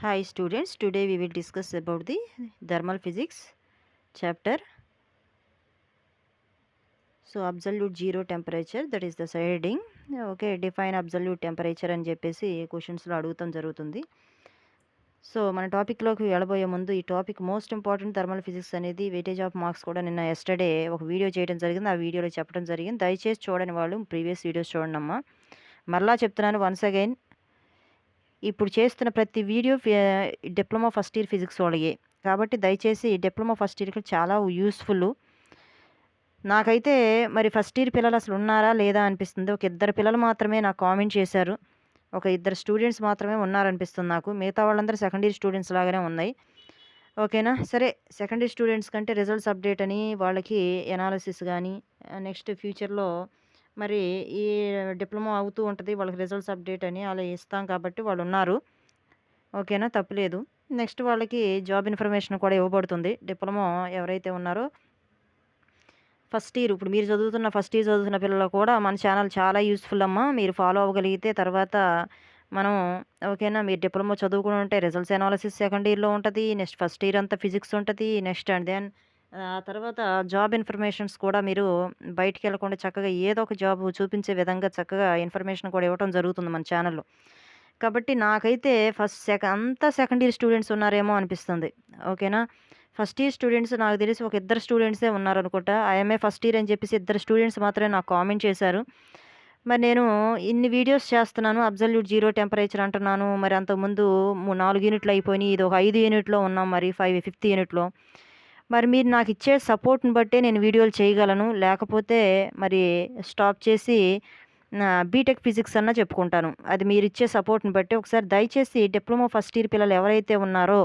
Hi students, today we will discuss about the thermal physics chapter. So absolute zero temperature, that is the shading. Okay, define absolute temperature అని చెప్పేసి క్వశ్చన్స్లో అడుగుతాం జరుగుతుంది. So మన టాపిక్లోకి వెళ్ళబోయే ముందు ఈ topic most important thermal physics అనేది వెయిటేజ్ ఆఫ్ మార్క్స్ కూడా నిన్న ఎస్టర్డే ఒక వీడియో చేయడం జరిగింది. ఆ వీడియోలో చెప్పడం జరిగింది. దయచేసి చూడని వాళ్ళు ప్రీవియస్ వీడియోస్ చూడండి అమ్మా. మరలా చెప్తున్నాను వన్స్ అగైన్, ఇప్పుడు చేస్తున్న ప్రతి video diploma first year physics వాళ్ళయే కాబట్టి దయచేసి డిప్లొమా ఫస్ట్ ఇయర్కి చాలా యూస్ఫుల్. నాకైతే మరి ఫస్ట్ ఇయర్ పిల్లలు అసలు ఉన్నారా లేదా అనిపిస్తుంది. ఒక ఇద్దరు పిల్లలు మాత్రమే నాకు కామెంట్ చేశారు. ఒక ఇద్దరు స్టూడెంట్స్ మాత్రమే ఉన్నారనిపిస్తుంది నాకు. మిగతా వాళ్ళందరూ సెకండ్ ఇయర్ స్టూడెంట్స్ లాగానే ఉన్నాయి. ఓకేనా, సరే. సెకండ్ ఇయర్ స్టూడెంట్స్ కంటే రిజల్ట్స్ అప్డేట్ అని వాళ్ళకి ఎనాలిసిస్ కానీ నెక్స్ట్ ఫ్యూచర్లో మరి ఈ డిప్లొమా అవుతూ ఉంటుంది, వాళ్ళకి రిజల్ట్స్ అప్డేట్ అని అలా ఇస్తాం కాబట్టి వాళ్ళు ఉన్నారు. ఓకేనా, తప్పులేదు. నెక్స్ట్ వాళ్ళకి జాబ్ ఇన్ఫర్మేషన్ కూడా ఇవ్వబడుతుంది. డిప్లొమా ఎవరైతే ఉన్నారో ఫస్ట్ ఇయర్, ఇప్పుడు మీరు చదువుతున్న ఫస్ట్ ఇయర్ చదువుతున్న పిల్లలు కూడా మన ఛానల్ చాలా యూస్ఫుల్ అమ్మా. మీరు ఫాలో అవ్వగలిగితే తర్వాత మనం ఓకేనా, మీరు డిప్లొమా చదువుకుని ఉంటే రిజల్ట్స్ ఎనాలిసిస్ సెకండ్ ఇయర్లో ఉంటుంది. నెక్స్ట్ ఫస్ట్ ఇయర్ అంతా ఫిజిక్స్ ఉంటుంది. నెక్స్ట్ అండ్ దెన్ తర్వాత జాబ్ ఇన్ఫర్మేషన్స్ కూడా మీరు బయటికి వెళ్ళకుండా చక్కగా ఏదో ఒక జాబ్ చూపించే విధంగా చక్కగా ఇన్ఫర్మేషన్ కూడా ఇవ్వడం జరుగుతుంది మన ఛానల్లో. కాబట్టి నాకైతే అంతా సెకండ్ ఇయర్ స్టూడెంట్స్ ఉన్నారేమో అనిపిస్తుంది. ఓకేనా, ఫస్ట్ ఇయర్ స్టూడెంట్స్ నాకు తెలిసి ఒక ఇద్దరు స్టూడెంట్సే ఉన్నారనుకుంటా. ఐఎంఏ ఫస్ట్ ఇయర్ అని చెప్పేసి ఇద్దరు స్టూడెంట్స్ మాత్రమే నాకు కామెంట్ చేశారు. మరి నేను ఇన్ని వీడియోస్ చేస్తున్నాను, అబ్సల్యూట్ జీరో టెంపరేచర్ అంటున్నాను. మరి అంతకుముందు 4 యూనిట్లు అయిపోయినాయి, ఇది ఒక 5 యూనిట్లో ఉన్నాం, మరి ఫిఫ్త్ యూనిట్లో. మరి మీరు నాకు ఇచ్చే సపోర్ట్ని బట్టే నేను వీడియోలు చేయగలను, లేకపోతే మరి స్టాప్ చేసి బీటెక్ ఫిజిక్స్ అన్నా చెప్పుకుంటాను. అది మీరు ఇచ్చే సపోర్ట్ని బట్టి. ఒకసారి దయచేసి డిప్లొమా ఫస్ట్ ఇయర్ పిల్లలు ఎవరైతే ఉన్నారో,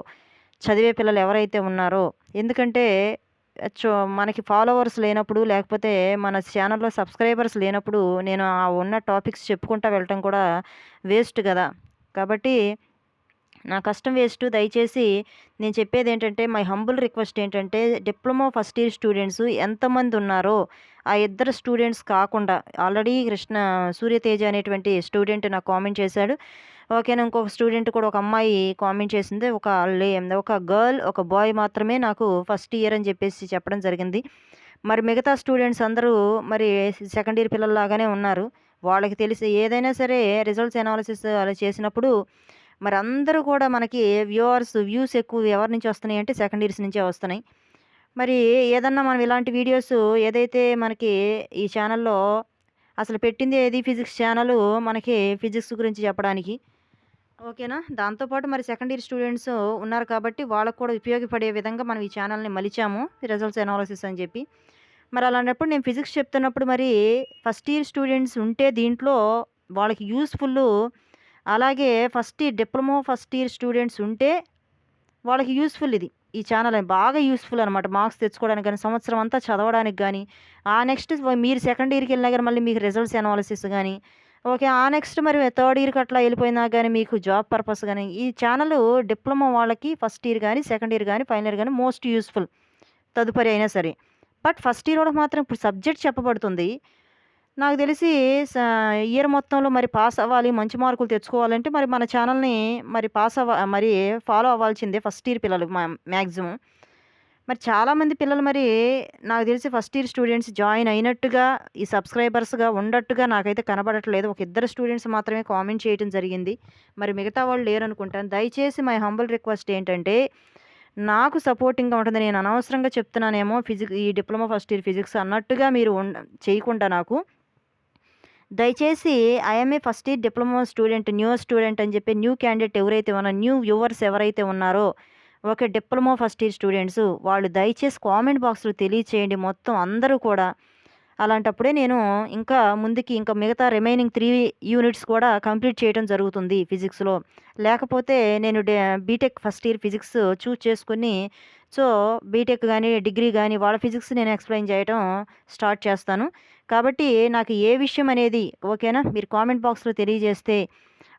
చదివే పిల్లలు ఎవరైతే ఉన్నారో, ఎందుకంటే మనకి ఫాలోవర్స్ లేనప్పుడు, లేకపోతే మన ఛానల్లో సబ్స్క్రైబర్స్ లేనప్పుడు నేను ఆ ఉన్న టాపిక్స్ చెప్పుకుంటా వెళ్ళటం కూడా వేస్ట్ కదా. కాబట్టి నా కష్టం వేస్ట్. దయచేసి నేను చెప్పేది ఏంటంటే, మై హంబుల్ రిక్వెస్ట్ ఏంటంటే, డిప్లొమా ఫస్ట్ ఇయర్ స్టూడెంట్స్ ఎంతమంది ఉన్నారో ఆ ఇద్దరు స్టూడెంట్స్ కాకుండా, ఆల్రెడీ సూర్యతేజ అనేటువంటి స్టూడెంట్ నాకు కామెంట్ చేశాడు. ఓకేనా, ఇంకొక స్టూడెంట్ కూడా ఒక అమ్మాయి కామెంట్ చేసింది. ఒక గర్ల్ ఒక బాయ్ మాత్రమే నాకు ఫస్ట్ ఇయర్ అని చెప్పేసి చెప్పడం జరిగింది. మరి మిగతా స్టూడెంట్స్ అందరూ మరి సెకండ్ ఇయర్ పిల్లల్లాగానే ఉన్నారు. వాళ్ళకి తెలిసి ఏదైనా సరే రిజల్ట్స్ ఎనాలిసిస్ అలా చేసినప్పుడు మరి అందరూ కూడా మనకి వ్యూస్ ఎక్కువ ఎవరి నుంచి వస్తున్నాయి అంటే సెకండ్ ఇయర్స్ నుంచే వస్తున్నాయి. మరి ఏదన్నా మనం ఇలాంటి వీడియోస్ ఏదైతే మనకి ఈ ఛానల్లో అసలు పెట్టింది ఏది ఫిజిక్స్ ఛానల్ మనకి ఫిజిక్స్ గురించి చెప్పడానికి. ఓకేనా, దాంతోపాటు మరి సెకండ్ ఇయర్ స్టూడెంట్స్ ఉన్నారు కాబట్టి వాళ్ళకు కూడా ఉపయోగపడే విధంగా మనం ఈ ఛానల్ని మలిచాము, రిజల్ట్స్ ఎనాలిసిస్ అని చెప్పి. మరి అలాంటప్పుడు నేను ఫిజిక్స్ చెప్తున్నప్పుడు మరి ఫస్ట్ ఇయర్ స్టూడెంట్స్ ఉంటే దీంట్లో వాళ్ళకి యూస్ఫుల్, అలాగే డిప్లొమా ఫస్ట్ ఇయర్ స్టూడెంట్స్ ఉంటే వాళ్ళకి యూస్ఫుల్. ఈ ఛానల్ బాగా యూస్ఫుల్ అనమాట. మార్క్స్ తెచ్చుకోవడానికి కానీ, సంవత్సరం అంతా చదవడానికి కానీ, ఆ నెక్స్ట్ మీరు సెకండ్ ఇయర్కి వెళ్ళినా కానీ మళ్ళీ మీకు రిజల్ట్స్ ఎనాలిసిస్ కానీ, ఓకే, ఆ నెక్స్ట్ మరి థర్డ్ ఇయర్కి అట్లా వెళ్ళిపోయినా కానీ మీకు జాబ్ పర్పస్ కానీ ఈ ఛానల్ డిప్లొమా వాళ్ళకి ఫస్ట్ ఇయర్ కానీ, సెకండ్ ఇయర్ కానీ, ఫైనల్ ఇయర్ కానీ మోస్ట్ యూస్ఫుల్ తదుపరి అయినా సరే. బట్ ఫస్ట్ ఇయర్ వాళ్ళకి మాత్రం ఇప్పుడు సబ్జెక్ట్ చెప్పబడుతుంది. నాకు తెలిసి ఇయర్ మొత్తంలో మరి పాస్ అవ్వాలి, మంచి మార్కులు తెచ్చుకోవాలంటే మరి మన ఛానల్ని మరి మరి ఫాలో అవ్వాల్సిందే ఫస్ట్ ఇయర్ పిల్లలు మ్యాక్సిమం. మరి చాలామంది పిల్లలు మరి నాకు తెలిసి ఫస్ట్ ఇయర్ స్టూడెంట్స్ జాయిన్ అయినట్టుగా ఈ సబ్స్క్రైబర్స్గా ఉండట్టుగా నాకైతే కనబడట్లేదు. ఒక ఇద్దరు స్టూడెంట్స్ మాత్రమే కామెంట్ చేయడం జరిగింది. మరి మిగతా వాళ్ళు లేరనుకుంటాను. దయచేసి మై హంబుల్ రిక్వెస్ట్ ఏంటంటే, నాకు సపోర్టింగ్గా ఉంటుంది. నేను అనవసరంగా చెప్తున్నానేమో ఈ డిప్లొమా ఫస్ట్ ఇయర్ ఫిజిక్స్ అన్నట్టుగా మీరు చేయకుండా నాకు దయచేసి IMA first year diploma student, new student అని చెప్పి న్యూ క్యాండిడేట్ ఎవరైతే ఉన్నారో, న్యూ వ్యూవర్స్ ఎవరైతే ఉన్నారో, okay, diploma first year students వాళ్ళు దయచేసి కామెంట్ బాక్స్లో తెలియచేయండి మొత్తం అందరూ కూడా. అలాంటప్పుడే నేను ఇంకా మిగతా రిమైనింగ్ 3 యూనిట్స్ కూడా కంప్లీట్ చేయడం జరుగుతుంది ఫిజిక్స్లో. లేకపోతే నేను బీటెక్ ఫస్ట్ ఇయర్ ఫిజిక్స్ చూస్ చేసుకుని బీటెక్ కానీ, డిగ్రీ కానీ వాళ్ళ ఫిజిక్స్ నేను ఎక్స్ప్లెయిన్ చేయడం స్టార్ట్ చేస్తాను. కాబట్టి నాకు ఏ విషయం అనేది ఓకేనా, మీరు కామెంట్ బాక్స్లో తెలియజేస్తే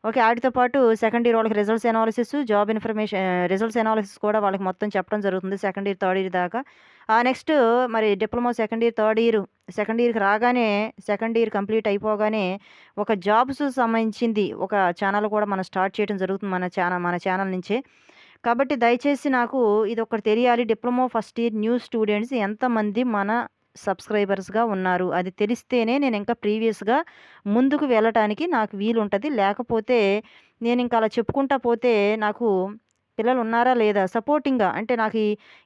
ఓకే. ఆటితో పాటు సెకండ్ ఇయర్ వాళ్ళకి results analysis, job information results analysis కూడా వాళ్ళకి మొత్తం చెప్పడం జరుగుతుంది సెకండ్ ఇయర్, థర్డ్ ఇయర్ దాకా. నెక్స్ట్ మరి డిప్లొమా సెకండ్ ఇయర్‌కి రాగానే సెకండ్ ఇయర్ కంప్లీట్ అయిపోగానే ఒక జాబ్స్ సంబంధించింది ఒక ఛానల్ కూడా మనం స్టార్ట్ చేయడం జరుగుతుంది మన ఛానల్ నుంచే. కాబట్టి దయచేసి నాకు ఇదొక్కటి తెలియాలి. Diploma first year new students ఎంతమంది మన సబ్స్క్రైబర్స్‌గా ఉన్నారు. అది తెలిస్తేనే నేనింకా ప్రీవియస్‌గా ముందుకు వెళ్ళటానికి నాకు వీలుంటది. లేకపోతే నేనింక అలా చెప్పుకుంటా పోతే నాకు పిల్లలున్నారా లేదా సపోర్టింగ్‌గా అంటే నాకు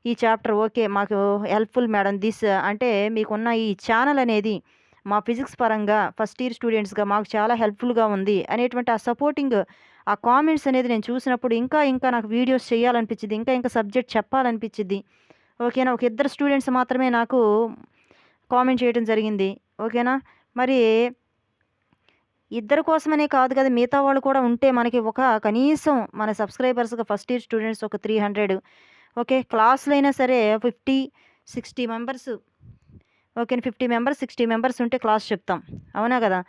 ఈ చాప్టర్ ఓకే. మాకు హెల్ప్‌ఫుల్ మేడం అంటే మీకున్న ఈ ఛానల్ అనేది మా ఫిజిక్స్ పరంగా ఫస్ట్ ఇయర్ స్టూడెంట్స్‌గా మాకు చాలా హెల్ప్‌ఫుల్‌గా ఉంది అనేటువంటి ఆ సపోర్టింగ్ ఆ కామెంట్స్ అనేది నేను చూసినప్పుడు ఇంకా నాకు వీడియోస్ చేయాలనిపించిద్ది. ఇంకా సబ్జెక్ట్ చెప్పాలనిపించిద్ది. ఓకేనా. ఒక ఇద్దరు స్టూడెంట్స్ మాత్రమే నాకు కామెంట్ చేయడం జరిగింది. ఓకేనా. మరి ఇద్దరి కోసమనే కాదు కదా! మిగతా వాళ్ళు కూడా ఉంటే మనకి ఒక కనీసం మన సబ్స్క్రైబర్స్‌గా ఫస్ట్ ఇయర్ స్టూడెంట్స్ ఒక 300 ఓకే. క్లాస్‌లో అయినా సరే 50, 60 మెంబర్స్ ఓకేనా. 50 మెంబర్స్, 60 మెంబర్స్ ఉంటే క్లాస్ చెప్తాం. అవునా గదా!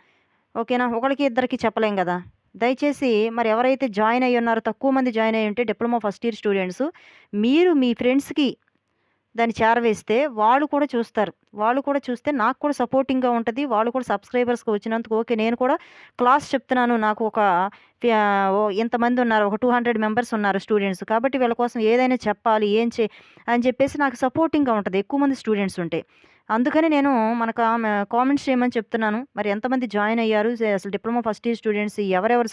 ఓకేనా. ఒకళ్ళకి ఇద్దరికి చెప్పలేం గదా! దయచేసి మరి ఎవరైతే జాయిన్ అయ్యున్నారో తక్కువ మంది జాయిన్ అయ్యుంటే డిప్లొమా ఫస్ట్ ఇయర్ స్టూడెంట్స్ మీరు మీ ఫ్రెండ్స్‌కి దాన్ని చేరవేస్తే వాళ్ళు కూడా చూస్తారు. వాళ్ళు కూడా చూస్తే నాకు కూడా సపోర్టింగ్‌గా ఉంటది. వాళ్ళు కూడా సబ్స్క్రైబర్స్‌గా వచ్చినందుకు ఓకే. నేను కూడా క్లాస్ చెప్తున్నాను. నాకు ఒక ఇంతమందున్నారు. ఒక 200 మెంబర్స్ ఉన్నారు స్టూడెంట్స్. కాబట్టి వీళ్ళ కోసం ఏదైనా చెప్పాలి. అని చెప్పేసి నాకు సపోర్టింగ్‌గా ఉంటది. ఎక్కువ మంది స్టూడెంట్స్ ఉంటే. అందుకని నేను మన కామెంట్స్ చేయమని చెప్తున్నాను. మరి ఎంతమంది జాయిన్ అయ్యారు? అసలు డిప్లొమా ఫస్ట్ ఇయర్ స్టూడెంట్స్ ఎవరెవరు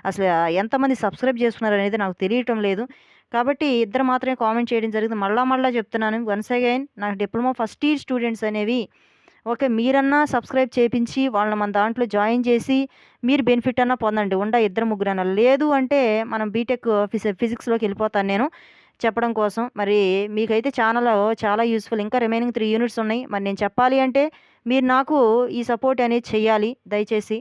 అసలు ఎంతమంది సబ్స్క్రైబ్ చేసుకున్నారనేది నాకు తెలియటం లేదు. కాబట్టి ఇద్దరు మాత్రమే కామెంట్ చేయడం జరిగింది. మళ్ళా చెప్తున్నాను. వన్స్ అగైన్ నాకు డిప్లొమా ఫస్ట్ ఇయర్ స్టూడెంట్స్ అనేవి ఓకే. మీరన్నా సబ్స్క్రైబ్ చేపించి వాళ్ళని మన దాంట్లో జాయిన్ చేసి మీరు బెనిఫిట్ అన్నా పొందండి. ఇద్దరు ముగ్గురన్నా. లేదు అంటే మనం బీటెక్ ఫిజిక్స్‌లోకి వెళ్ళిపోతాను నేను చెప్పడం కోసం. మరి మీకైతే ఛానల్ చాలా యూజ్‌ఫుల్. ఇంకా రిమైనింగ్ 3 యూనిట్స్ ఉన్నాయి. మరి నేను చెప్పాలి అంటే మీరు నాకు ఈ సపోర్ట్ అనేది చెయ్యాలి దయచేసి.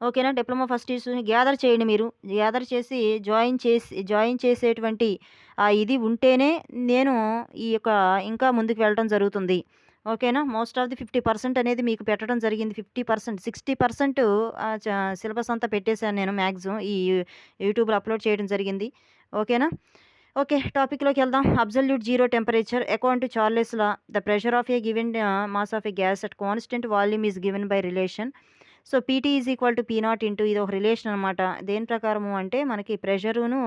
ఓకేనా. డిప్లొమా ఫస్ట్ ఇయర్స్‌ని గ్యాదర్ చేయండి మీరు. గ్యాదర్ చేసి జాయిన్ చేసేటువంటి ఇది ఉంటేనే నేను ఈ యొక్క ఇంకా ముందుకు వెళ్ళటం జరుగుతుంది. ఓకేనా. మోస్ట్ ఆఫ్ ది 50% అనేది మీకు పెట్టడం జరిగింది. 50%, 60% సిలబస్ అంతా పెట్టేసాను నేను మాక్సిమం ఈ యూట్యూబ్‌లో అప్‌లోడ్ చేయడం జరిగింది. ఓకేనా. ఓకే. టాపిక్‌లోకి వెళ్దాం. Absolute zero temperature according to Charles law the pressure of a given mass of a gas at constant volume is given by relation. So, PT is equal to పీ0 into ఇది ఒక relation అనమాట. దేని ప్రకారము అంటే మనకి ప్రెషరును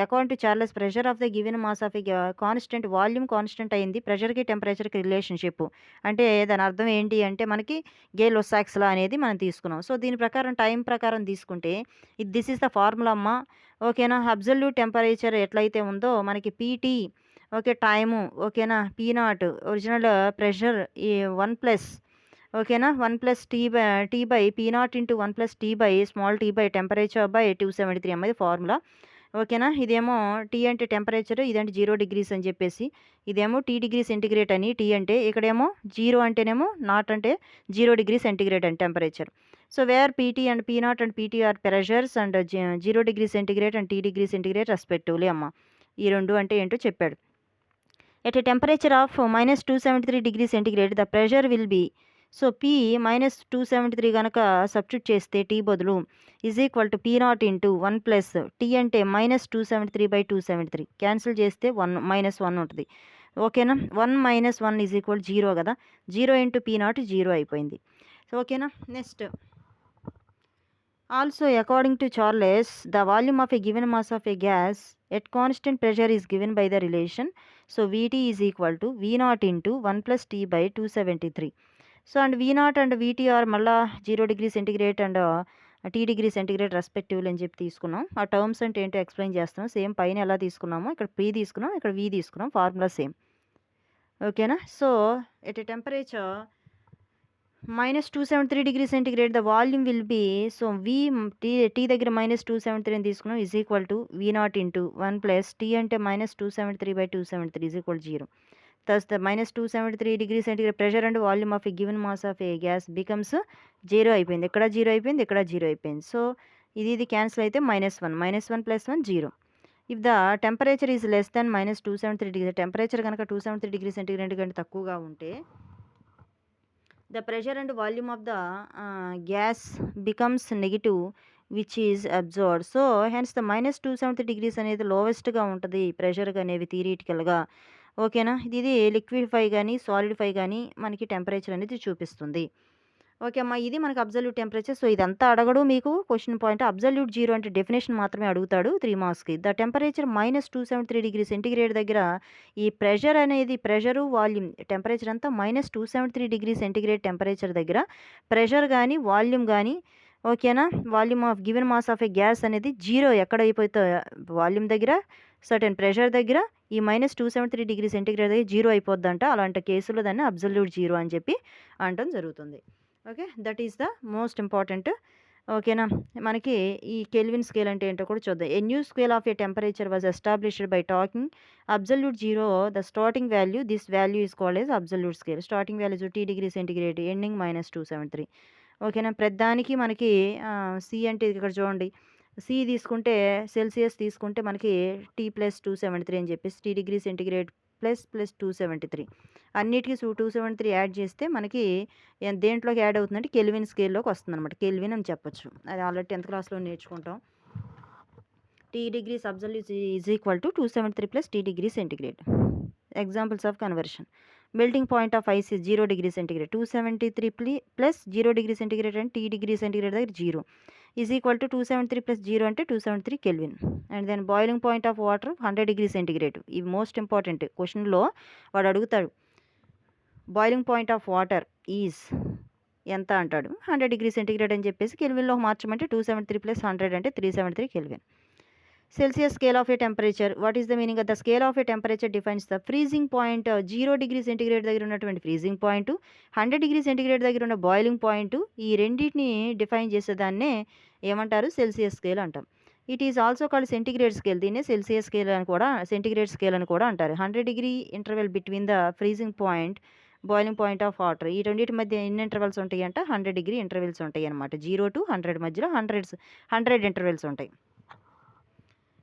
according to Charles pressure of the given mass of a constant volume constant అయింది. ప్రెషర్‌కి, టెంపరేచర్‌కి రిలేషన్‌షిప్. అంటే దాని అర్థం ఏంటి అంటే మనకి గేల్-లొసాక్స్ లా అనేది మనం తీసుకున్నాం. సో, దీని ప్రకారం టైం ప్రకారం తీసుకుంటే దిస్ ఈస్ ద ఫార్ములా అమ్మా. ఓకేనా. అబ్సల్యూట్ టెంపరేచర్ ఎట్లయితే ఉందో మనకి పీటీ ఓకే. టైము ఓకేనా. పీ0 ఒరిజినల్ ప్రెషర్ ఈ 1 ప్లస్ ఓకేనా. 1 ప్లస్ టీ బై పీ0 into 1 plus t by small t by temperature by 273 అనేది ఫార్ములా. ఓకేనా. ఇదేమో టీ అంటే టెంపరేచర్, ఇదంటే 0 డిగ్రీస్ అని చెప్పేసి. ఇదేమో టీ డిగ్రీ సెంటిగ్రేడ్ అని టీ అంటే, ఇక్కడేమో 0 అంటేనేమో నాట్ అంటే 0 డిగ్రీ సెంటిగ్రేడ్ అని temperature. So, where PT and పీ0 and PT are pressures and 0 degree centigrade and tea degree centigrade respectively అమ్మ. ఈ 2 అంటే ఏంటో చెప్పాడు. At a temperature of -273 degree centigrade the pressure will be. So, P -273 గనక substitute చేస్తే t బదులు is equal to పీ0 ఇంటూ 1 ప్లస్ టీ అంటే -273/273 క్యాన్సిల్ చేస్తే -1 ఉంటుంది. ఓకేనా. 1 - 1 ఈజ్ ఈక్వల్ 0 కదా. 0 ఇంటూ పీ0 0 అయిపోయింది. సో, ఓకేనా. Next also according to Charles the volume of a given mass of a gas at constant pressure is given by the relation. So, Vt is equal to V0 into 1 plus T by 273. So, and V0 and VT are మళ్ళా 0 degree centigrade and tea degree centigrade respectively అని చెప్పి తీసుకున్నాం. ఆ terms అంటే ఏంటో explain చేస్తున్నాం. Same పైన ఎలా తీసుకున్నామో ఇక్కడ P తీసుకున్నాం, ఇక్కడ V తీసుకున్నాం. Formula same. ఓకేనా. So, at a temperature -273 degree centigrade the volume will be. So, t దగ్గర -273 అని తీసుకున్నాం is equal to V0 into 1 plus t అంటే -273/273 is equal 0. Thus, the -273 degree centigrade pressure and volume of a given mass of a gas becomes 0 అయిపోయింది. ఇక్కడ 0 అయిపోయింది, ఇక్కడ 0 అయిపోయింది. So, ఇది క్యాన్సిల్ అయితే -1 + 1 0. If the temperature is less than -273 degree temperature కనుక 273 degree centigrade కంటే తక్కువగా ఉంటే the pressure and volume of the gas becomes negative. Which is observed. So hence the -273 degrees అనేది లోవెస్ట్‌గా ఉంటది ప్రెషర్ అనేవి థియరిటికల్‌గా. ఓకేనా. ఇది లిక్విఫై గాని, సాలిడిఫై గాని మనకి టెంపరేచర్ అనేది చూపిస్తుంది. ఓకే అమ్మా. ఇది మనకు అబ్సల్యూట్ టెంపరేచర్. సో ఇదంతా అడగడు మీకు క్వెషన్ పాయింట్. అబ్సల్యూట్ జీరో అంటే డెఫినిషన్ మాత్రమే అడుగుతాడు 3 మార్క్స్‌కి. ద టెంపరేచర్ -273 డిగ్రీ సెంటీగ్రేడ్ దగ్గర ఈ ప్రెషర్ అనేది ప్రెషరు, వాల్యూమ్ టెంపరేచర్ అంతా -273 డిగ్రీ సెంటీగ్రేడ్ టెంపరేచర్ దగ్గర ప్రెషర్ గాని, వాల్యూమ్ గాని ఓకేనా. Volume of given mass of a gas అనేది జీరో ఎక్కడ అయిపోతే వాల్యూమ్ దగ్గర, సర్టెన్ ప్రెషర్ దగ్గర ఈ -273 డిగ్రీ సెంటీగ్రేడ్ దగ్గర జీరో అయిపోద్దంట. అలాంటి కేసులో దాన్ని అబ్సల్యూట్ జీరో అని చెప్పి అనటం జరుగుతుంది. Okay. That is the most important. ఓకేనా. మనకి ఈ కెల్విన్ స్కేల్ అంటే ఏంటో కూడా చూద్దాం. A new scale of a temperature was established by talking absolute zero the starting value. This value is called as absolute scale. Starting values T degree centigrade ending -273. ఓకేనా. ప్రతిదానికి మనకి సి అంటే ఇక్కడ చూడండి. సి తీసుకుంటే సెల్సియస్ తీసుకుంటే మనకి T+273 అని చెప్పేసి T డిగ్రీ సెంటీగ్రేడ్ ప్లస్ 273 అన్నిటికీ 273 యాడ్ చేస్తే మనకి దేంట్లోకి యాడ్ అవుతుందంటే కెల్విన్ స్కేల్లోకి వస్తుందన్నమాట. కెల్విన్ అని చెప్పొచ్చు. అది ఆల్రెడీ 10th క్లాస్లో నేర్చుకుంటాం. T degrees absolute is equal to 273 plus T degree centigrade. Examples of conversion. Melting point of ice is 0 degree centigrade. 273 plus 0 degree centigrade and T degree centigrade దగ్గర 0 is equal to 273 plus 0 అంటే 273 Kelvin. And then boiling point of water 100 degree centigrade. ఇది most important. క్వశ్చన్లో వాడు అడుగుతాడు boiling point of water is ఎంత అంటాడు. 100 degree centigrade అని చెప్పేసి కెల్విన్లో మార్చమంటే 273 ప్లస్ 100 అంటే 373 kelvin. Celsius scale of a temperature. What is the meaning of the scale of a temperature? Defines the freezing point. 0 degree centigrade దగ్గర ఉన్నటువంటి ఫ్రీజింగ్ పాయింట్, 100 డిగ్రీ సెంటిగ్రేడ్ దగ్గర ఉన్న boiling point, ఈ రెండింటిని define చేసేదాన్నే ఏమంటారు సెల్సియస్ స్కేల్ అంటాం. It is also called centigrade scale. దీన్నే Celsius scale అని కూడా సెంటిగ్రేడ్ స్కేల్ అని కూడా అంటారు. 100 degree interval between the freezing point boiling point of water. ఈ రెండింటి మధ్య ఎన్ని ఇంటర్వెల్స్ ఉంటాయి అంటే 100 డిగ్రీ ఇంటర్వెల్స్ ఉంటాయి అనమాట. 0 to 100 మధ్యలో 100 ఇంటర్వెల్స్ ఉంటాయి.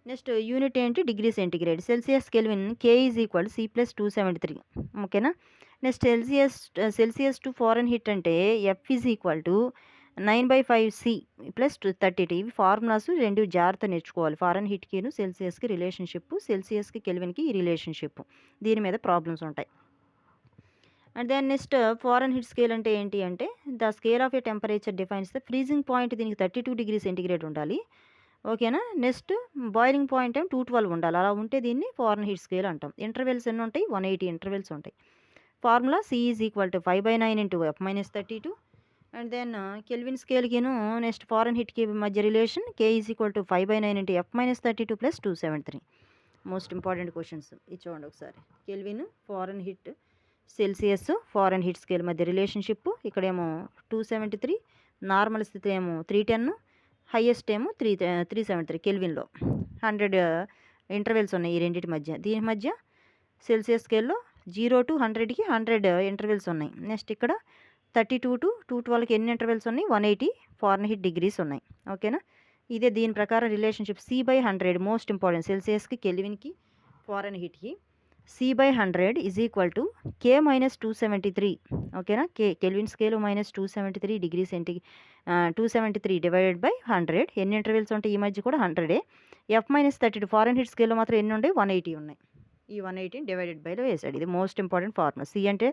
నెక్స్ట్ యూనిట్ ఏంటి degree centigrade. Celsius kelvin K is equal C+273. ఓకేనా. Next Celsius to foreign heat అంటే F is equal to 9/5C plus 32. ఇవి ఫార్ములాస్ రెండు జాగ్రత్త నేర్చుకోవాలి. ఫారెన్ హీట్కిను సెల్సియస్కి రిలేషన్షిప్, సెల్సియస్కి కెల్విన్కి ఈ రిలేషన్షిప్, దీని మీద ప్రాబ్లమ్స్ ఉంటాయి. And then next Fahrenheit scale అంటే ఏంటి అంటే the scale of a temperature defines the freezing point. దీనికి 32 డిగ్రీ సెంటిగ్రేడ్ ఉండాలి. ఓకేనా. నెక్స్ట్ బాయిలింగ్ పాయింట్ ఏమో 212 ఉండాలి. అలా ఉంటే దీన్ని ఫారెన్ హీట్ స్కేల్ అంటాం. ఇంటర్వెల్స్ ఎన్ని ఉంటాయి 180 ఇంటర్వెల్స్ ఉంటాయి. Formula C is equal to 5/9 into F-32. And then Kelvin స్కేల్కిను నెక్స్ట్ ఫారెన్ హీట్కి మధ్య relation K is equal to 5/9 into F-32 plus 273. Most important questions ఇది చూడండి ఒకసారి. Kelvin, Fahrenheit, Celsius, Fahrenheit scale మధ్య రిలేషన్షిప్. ఇక్కడేమో 273, నార్మల్ స్థితి ఏమో 310, హైయెస్ట్ ఏమో 373 కెల్విన్లో. 100 ఇంటర్వెల్స్ ఉన్నాయి ఈ రెండింటి మధ్య. దీని మధ్య సెల్సియస్ స్కేల్లో 0 to 100కి 100 ఇంటర్వెల్స్ ఉన్నాయి. నెక్స్ట్ ఇక్కడ 32 to 212కి ఎన్ని ఇంటర్వెల్స్ ఉన్నాయి 180 ఫారెన్ హీట్ డిగ్రీస్ ఉన్నాయి. ఓకేనా. ఇదే దీని ప్రకారం రిలేషన్షిప్ C/100 మోస్ట్ ఇంపార్టెంట్. సెల్సియస్కి కెల్విన్కి ఫారెన్ హీట్కి C/100 is equal to K - 273. ఓకేనా. Kelvin scale -273 degree 273 divided by 100. ఎన్ని ఇంటర్వెల్స్ ఉంటాయి ఈ మధ్య కూడా 100. F-32 ఫారెన్ హీట్ స్కేల్లో మాత్రం ఎన్ని ఉన్నాయి 180 ఉన్నాయి. ఈ 180 డివైడెడ్ బైలో వేసాడు. ఇది మోస్ట్ ఇంపార్టెంట్ ఫార్ములా. C అంటే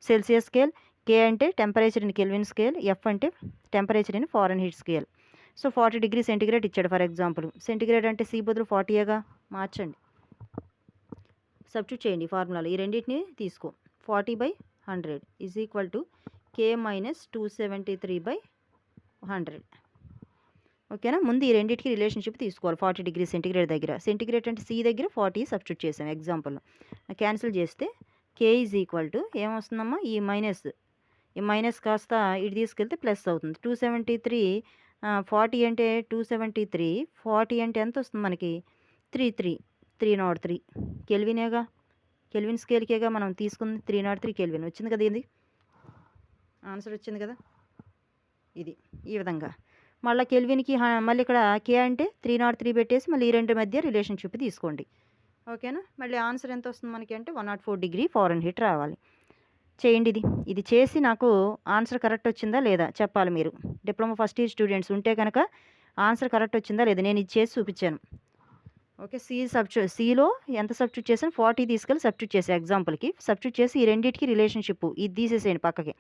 సెల్సియస్ స్కేల్, K అంటే temperature in kelvin scale, F అంటే temperature in foreign heat scale. So 40 degree centigrade ఇచ్చాడు ఫర్ ఎగ్జాంపుల్. సెంటిగ్రేడ్ అంటే C బదులు 40గా మార్చండి, సబ్స్టిట్యూట్ చేయండి ఫార్ములాలో. ఈ రెండింటిని తీసుకో. 40/100 ఈజ్ ఈక్వల్ టు K - 273/100. ఓకేనా. ముందు ఈ రెండింటికి రిలేషన్షిప్ తీసుకోవాలి 40 డిగ్రీ సెంటిగ్రేడ్ దగ్గర. సెంటిగ్రేడ్ అంటే C దగ్గర 40 సబ్స్టిట్యూట్ చేసాం ఎగ్జాంపుల్. క్యాన్సిల్ చేస్తే K ఈజ్ ఈక్వల్ టు ఏమొస్తుందమ్మా ఈ మైనస్ కాస్త ఇటు తీసుకెళ్తే ప్లస్ అవుతుంది. 273 40 అంటే 273 40 అంటే ఎంత వస్తుంది మనకి 303 కెల్వినేగా. కెల్విన్ స్కేల్కేగా మనం తీసుకుంది 303 కెల్విన్ వచ్చింది కదా. ఇది ఆన్సర్ వచ్చింది కదా. ఇది ఈ విధంగా మళ్ళీ కెల్విన్కి మళ్ళీ ఇక్కడ K అంటే 303 పెట్టేసి మళ్ళీ ఈ రెండు మధ్య రిలేషన్షిప్ తీసుకోండి. ఓకేనా. మళ్ళీ ఆన్సర్ ఎంత వస్తుంది మనకి అంటే 104 డిగ్రీ ఫారెన్ హీట్ రావాలి. చేయండి. ఇది చేసి నాకు ఆన్సర్ కరెక్ట్ వచ్చిందా లేదా చెప్పాలి మీరు. డిప్లొమా ఫస్ట్ ఇయర్ స్టూడెంట్స్ ఉంటే కనుక ఆన్సర్ కరెక్ట్ వచ్చిందా లేదా నేను ఇది చేసి చూపించాను. ఓకే. సిలో ఎంత సబ్స్టిట్యూట్ చేశాను 40 తీసుకెళ్ళి సబ్స్టిట్యూట్ చేశాను ఎగ్జాంపుల్కి. సబ్స్టిట్యూట్ చేసి ఈ రెండింటికి రిలేషన్షిప్ ఇది తీసేసేయండి పక్కకి.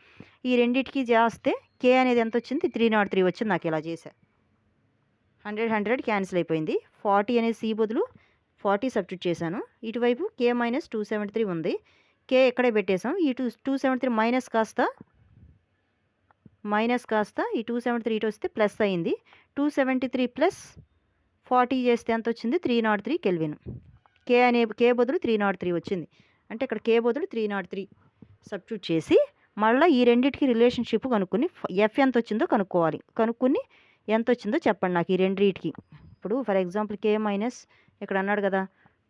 ఈ రెండింటికి చేస్తే కే అనేది ఎంత వచ్చింది 303 వచ్చింది. నాకు ఇలా చేశా 100 క్యాన్సిల్ అయిపోయింది. 40 అనేది సి బదులు 40 సబ్స్టిట్యూట్ చేశాను. ఇటువైపు కే మైనస్ 273 ఉంది. కే ఇక్కడే పెట్టేసాం. ఈ 273 మైనస్ కాస్త ఈ 273 ఇటు వస్తే ప్లస్ అయింది. 273 ప్లస్ 40 చేస్తే ఎంత వచ్చింది 303 కెల్విన్. కే బదులు 303 వచ్చింది. అంటే ఇక్కడ కే బదులు 303 సబ్స్టిట్యూట్ చేసి మళ్ళీ ఈ రెండింటికి రిలేషన్షిప్ కనుక్కొని ఎఫ్ ఎంత వచ్చిందో కనుక్కోవాలి. కనుక్కొని ఎంత వచ్చిందో చెప్పండి నాకు ఈ రెండింటికి. ఇప్పుడు ఫర్ ఎగ్జాంపుల్ కే మైనస్ ఇక్కడ అన్నాడు కదా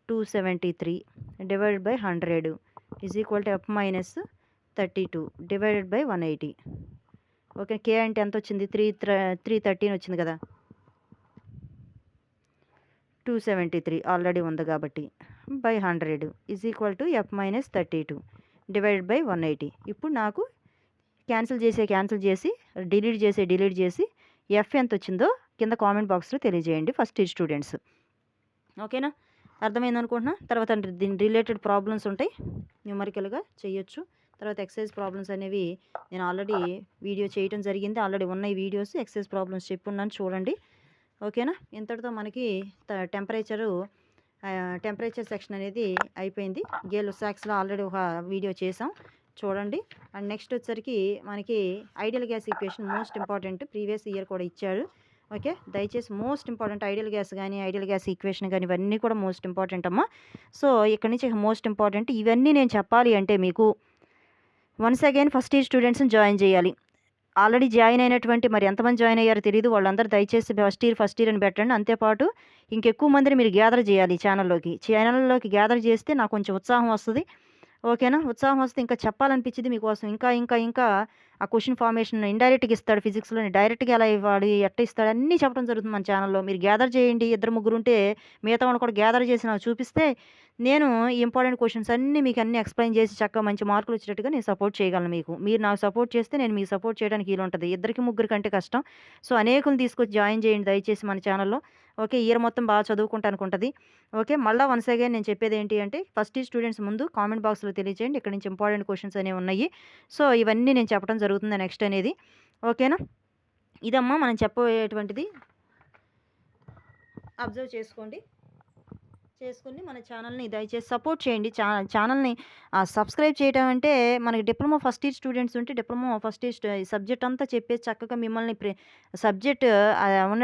273 divided by 100 is equal to F minus 32 divided by 180. Okay. K అంటే ఎంత వచ్చింది 313 వచ్చింది కదా. 273 ఆల్రెడీ ఉంది కాబట్టి by 100 is equal to F minus 32 divided by 180. ఇప్పుడు నాకు క్యాన్సిల్ చేసి డిలీట్ చేసి ఎఫ్ ఎంత వచ్చిందో కింద కామెంట్ బాక్స్లో తెలియజేయండి ఫస్ట్ ఇయర్ స్టూడెంట్స్. ఓకేనా, అర్థమైంది అనుకుంటున్నా. తర్వాత దీని రిలేటెడ్ ప్రాబ్లమ్స్ ఉంటాయి, న్యూమరికల్గా చేయొచ్చు. తర్వాత ఎక్సర్సైజ్ ప్రాబ్లమ్స్ అనేవి నేను ఆల్రెడీ వీడియో చేయడం జరిగింది. ఆల్రెడీ ఉన్న ఈ వీడియోస్ ఎక్సర్సైజ్ ప్రాబ్లమ్స్ చెప్పున్నాను చూడండి. ఓకేనా, ఇంతటితో మనకి టెంపరేచర్ సెక్షన్ అనేది అయిపోయింది. గేల్ సాక్స్లో ఆల్రెడీ ఒక వీడియో చేసాం చూడండి. అండ్ నెక్స్ట్ వచ్చేసరికి మనకి ideal gas equation most important, previous year కూడా ఇచ్చాడు. ఓకే, దయచేసి మోస్ట్ ఇంపార్టెంట్ ఐడియల్ గ్యాస్ కానీ ఐడియల్ గ్యాస్ ఈక్వేషన్ కానీ ఇవన్నీ కూడా మోస్ట్ ఇంపార్టెంట్ అమ్మా. సో ఇక్కడ నుంచి మోస్ట్ ఇంపార్టెంట్ ఇవన్నీ నేను చెప్పాలి అంటే మీకు వన్స్ అగైన్ ఫస్ట్ ఇయర్ స్టూడెంట్స్ని జాయిన్ చేయాలి. ఆల్రెడీ జాయిన్ అయినటువంటి మరి ఎంతమంది జాయిన్ అయ్యారో తెలియదు, వాళ్ళందరూ దయచేసి ఫస్ట్ ఇయర్ అని పెట్టండి. అంతేపాటు ఇంకెక్కువ మందిని మీరు గ్యాదర్ చేయాలి ఛానల్లోకి గ్యాదర్ చేస్తే నాకు కొంచెం ఉత్సాహం వస్తుంది. ఓకేనా, ఉత్సాహం వస్తే ఇంకా చెప్పాలనిపించింది మీకోసం. ఇంకా ఆ క్వశ్చన్ ఫార్మేషన్ ఇండైరెక్ట్గా ఇస్తాడు ఫిజిక్స్లోని, డైరెక్ట్గా ఎలా ఇవ్వాలి ఎట్లా ఇస్తాడు అన్నీ చెప్పడం జరుగుతుంది మన ఛానల్లో. మీరు గ్యాదర్ చేయండి, 2-3 ఉంటే మిగతా వాళ్ళు కూడా గ్యాదర్ చేసి నాకు చూపిస్తే నేను ఈ ఇంపార్టెంట్ క్వశ్చన్స్ అన్నీ మీకు అన్నీ ఎక్స్ప్లెయిన్ చేసి చక్కగా మంచి మార్కులు వచ్చేటట్టుగా నేను సపోర్ట్ చేయగలను మీకు. మీరు నాకు సపోర్ట్ చేస్తే నేను మీకు సపోర్ట్ చేయడానికి వీలు ఉంటుంది. 2-3 కంటే కష్టం. సో అనేకులు తీసుకొచ్చి జాయిన్ చేయండి దయచేసి మన ఛానల్లో. ఓకే, ఇయర్ మొత్తం బాగా చదువుకుంటానికి ఉంటుంది. ఓకే, మళ్ళీ వన్స్ అగైన్ నేను చెప్పేది ఏంటి అంటే ఫస్ట్ ఇయర్ స్టూడెంట్స్ ముందు కామెంట్ బాక్స్లో తెలియజేయండి. ఇక్కడ నుంచి ఇంపార్టెంట్ క్వశ్చన్స్ అనేవి ఉన్నాయి. సో ఇవన్నీ నేను చెప్పడం జరుగుతుంది నెక్స్ట్ అనేది. ఓకేనా, ఇదమ్మా మనం చెప్పబోయేటువంటిది. అబ్జర్వ్ చేసుకుని మన ఛానల్ని దయచేసి సపోర్ట్ చేయండి. ఛానల్ని సబ్స్క్రైబ్ చేయడం అంటే మనకి డిప్లొమా ఫస్ట్ ఇయర్ స్టూడెంట్స్ ఉంటే డిప్లొమా ఫస్ట్ ఇయర్ సబ్జెక్ట్ అంతా చెప్పేసి చక్కగా మిమ్మల్ని సబ్జెక్ట్ ఉన్న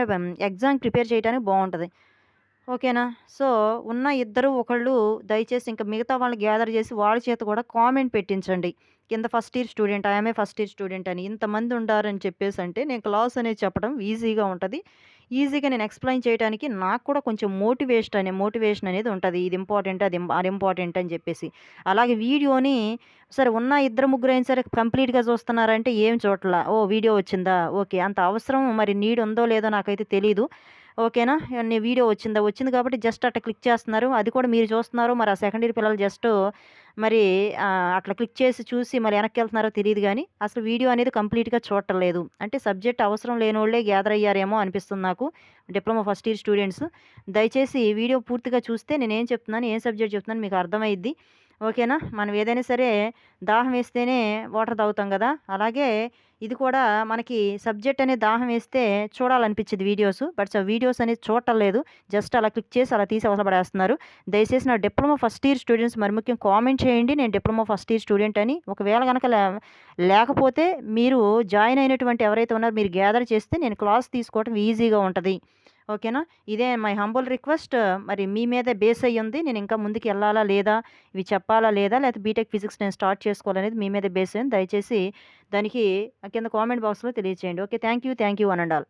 ఎగ్జామ్ ప్రిపేర్ చేయడానికి బాగుంటుంది. ఓకేనా, సో ఉన్న ఒకళ్ళు దయచేసి ఇంకా మిగతా వాళ్ళని గ్యాదర్ చేసి వాళ్ళ చేత కూడా కామెంట్ పెట్టించండి కింద first year student IMA first year student అని ఇంతమంది ఉండారని చెప్పేసి అంటే నేను క్లాస్ అనేది చెప్పడం ఈజీగా ఉంటుంది. ఈజీగా నేను ఎక్స్ప్లెయిన్ చేయడానికి నాకు కూడా కొంచెం మోటివేషన్ అనేది ఉంటుంది. ఇది ఇంపార్టెంట్ అది ఇంపార్టెంట్ అని చెప్పేసి. అలాగే వీడియోని సరే ఉన్న 2-3 అయినా సరే కంప్లీట్గా చూస్తున్నారంటే ఏం చూడట్లా, వీడియో వచ్చిందా, ఓకే అంత అవసరం మరి నీడ్ ఉందో లేదో నాకైతే తెలీదు. ఓకేనా, వీడియో వచ్చింది కాబట్టి జస్ట్ అట్లా క్లిక్ చేస్తున్నారు, అది కూడా మీరు చూస్తున్నారు. మరి ఆ సెకండ్ ఇయర్ పిల్లలు జస్ట్ మరి అట్లా క్లిక్ చేసి చూసి మరి వెనక్కి వెళ్తున్నారో తెలియదు, కానీ అసలు వీడియో అనేది కంప్లీట్గా చూడట్లేదు. అంటే సబ్జెక్ట్ అవసరం లేని వాళ్ళే గ్యాదర్ అయ్యారేమో అనిపిస్తుంది నాకు, డిప్లొమా ఫస్ట్ ఇయర్ స్టూడెంట్స్. దయచేసి వీడియో పూర్తిగా చూస్తే నేను ఏం చెప్తున్నాను, ఏం సబ్జెక్ట్ చెప్తున్నాను మీకు అర్థమైద్ది. ఓకేనా, మనం ఏదైనా సరే దాహం వేస్తేనే వాటర్ తాగుతాం కదా, అలాగే ఇది కూడా మనకి సబ్జెక్ట్ అనేది దాహం వేస్తే చూడాలనిపించింది వీడియోస్, బట్ వీడియోస్ అనేది చూడటం లేదు. జస్ట్ అలా క్లిక్ చేసి అలా తీసి అవసరపడేస్తున్నారు. దయచేసి నా డిప్లొమా ఫస్ట్ ఇయర్ స్టూడెంట్స్ మరి ముఖ్యం కామెంట్ చేయండి నేను డిప్లొమా ఫస్ట్ ఇయర్ స్టూడెంట్ అని. ఒకవేళ కనుక లేకపోతే మీరు జాయిన్ అయినటువంటి ఎవరైతే ఉన్నారో మీరు గ్యాదర్ చేస్తే నేను క్లాస్ తీసుకోవడం ఈజీగా ఉంటుంది. ఓకేనా, ఇదే మై హంబుల్ రిక్వెస్ట్. మరి మీ మీదే బేస్ అయ్యి ఉంది, నేను ఇంకా ముందుకు వెళ్ళాలా లేదా, ఇవి చెప్పాలా లేదా, లేకపోతే బీటెక్ ఫిజిక్స్ నేను స్టార్ట్ చేసుకోవాలనేది మీ మీదే బేస్ అయ్యింది. దయచేసి దానికి కింద కామెంట్ బాక్స్లో తెలియచేయండి. Okay, thank you one and all.